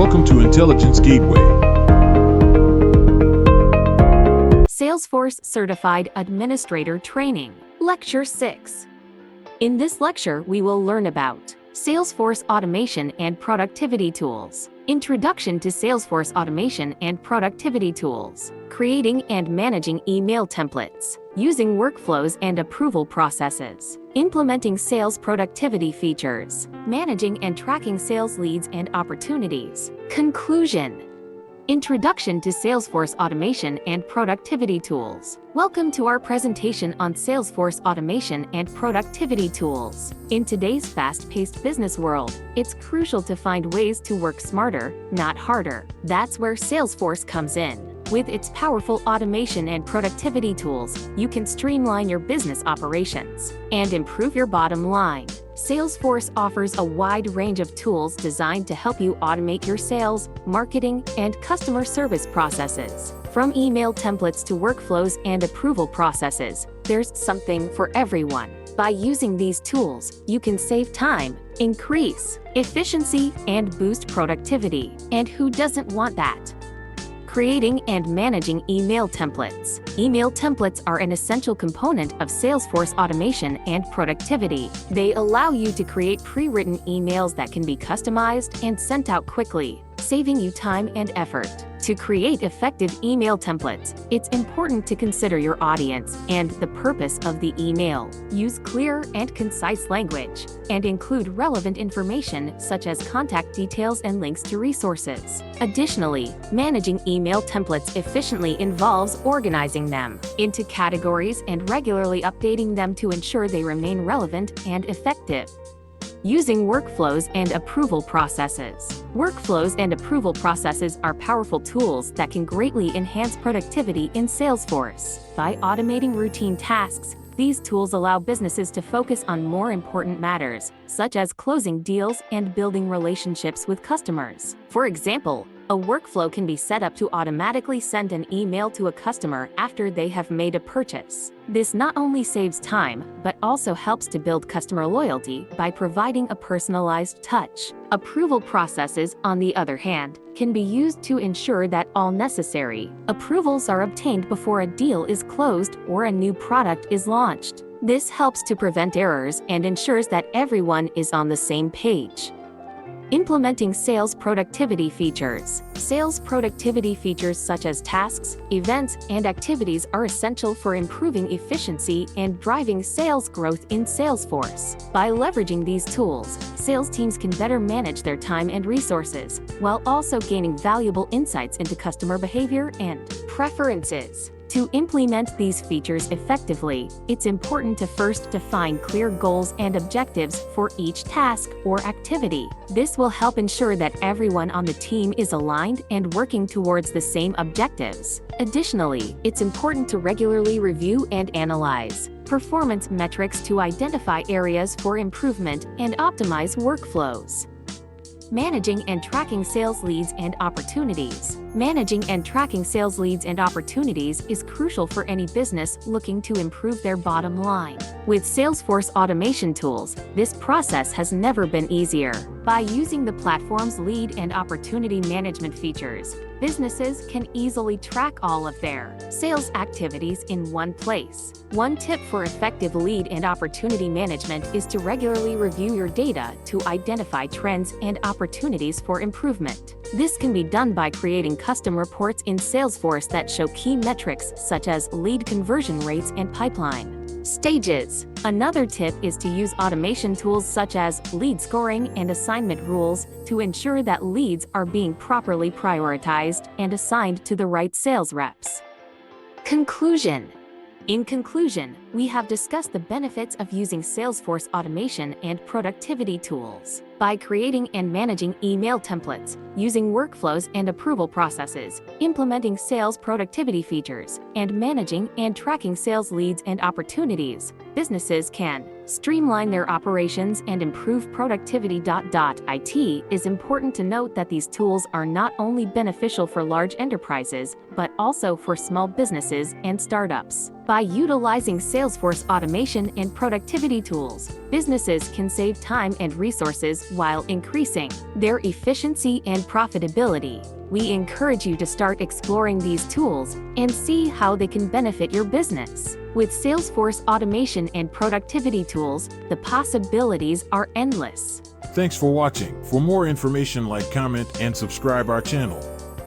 Welcome to Intelligence Gateway. Salesforce Certified Administrator Training, Lecture 6. In this lecture, we will learn about Salesforce Automation and Productivity Tools, Introduction to Salesforce Automation and Productivity Tools, Creating and Managing Email Templates, Using Workflows and Approval Processes, Implementing Sales Productivity Features, Managing and Tracking Sales Leads and Opportunities. Conclusion. Introduction to Salesforce Automation and Productivity Tools. Welcome to our presentation on Salesforce Automation and Productivity Tools. In today's fast-paced business world, it's crucial to find ways to work smarter, not harder. That's where Salesforce comes in. With its powerful automation and productivity tools, you can streamline your business operations and improve your bottom line. Salesforce offers a wide range of tools designed to help you automate your sales, marketing, and customer service processes. From email templates to workflows and approval processes, there's something for everyone. By using these tools, you can save time, increase efficiency, and boost productivity. And who doesn't want that? Creating and managing email templates. Email templates are an essential component of Salesforce automation and productivity. They allow you to create pre-written emails that can be customized and sent out quickly, saving you time and effort. To create effective email templates, it's important to consider your audience and the purpose of the email. Use clear and concise language, and include relevant information such as contact details and links to resources. Additionally, managing email templates efficiently involves organizing them into categories and regularly updating them to ensure they remain relevant and effective. Using workflows and approval processes. Workflows and approval processes are powerful tools that can greatly enhance productivity in Salesforce. By automating routine tasks, these tools allow businesses to focus on more important matters, such as closing deals and building relationships with customers. For example, a workflow can be set up to automatically send an email to a customer after they have made a purchase. This not only saves time, but also helps to build customer loyalty by providing a personalized touch. Approval processes, on the other hand, can be used to ensure that all necessary approvals are obtained before a deal is closed or a new product is launched. This helps to prevent errors and ensures that everyone is on the same page. Implementing sales productivity features. Sales productivity features such as tasks, events, and activities are essential for improving efficiency and driving sales growth in Salesforce. By leveraging these tools, sales teams can better manage their time and resources, while also gaining valuable insights into customer behavior and preferences. To implement these features effectively, it's important to first define clear goals and objectives for each task or activity. This will help ensure that everyone on the team is aligned and working towards the same objectives. Additionally, it's important to regularly review and analyze performance metrics to identify areas for improvement and optimize workflows. Managing and tracking sales leads and opportunities. Managing and tracking sales leads and opportunities is crucial for any business looking to improve their bottom line. With Salesforce automation tools, this process has never been easier. By using the platform's lead and opportunity management features, businesses can easily track all of their sales activities in one place. One tip for effective lead and opportunity management is to regularly review your data to identify trends and opportunities for improvement. This can be done by creating custom reports in Salesforce that show key metrics such as lead conversion rates and pipeline stages. Another tip is to use automation tools such as lead scoring and assignment rules to ensure that leads are being properly prioritized and assigned to the right sales reps. Conclusion. In conclusion, we have discussed the benefits of using Salesforce automation and productivity tools. By creating and managing email templates, using workflows and approval processes, implementing sales productivity features, and managing and tracking sales leads and opportunities, businesses can streamline their operations and improve productivity. It is important to note that these tools are not only beneficial for large enterprises, but also for small businesses and startups. By utilizing Salesforce Salesforce automation and productivity tools, businesses can save time and resources while increasing their efficiency and profitability. We encourage you to start exploring these tools and see how they can benefit your business. With Salesforce automation and productivity tools, the possibilities are endless. Thanks for watching. For more information, like, comment, and subscribe our channel.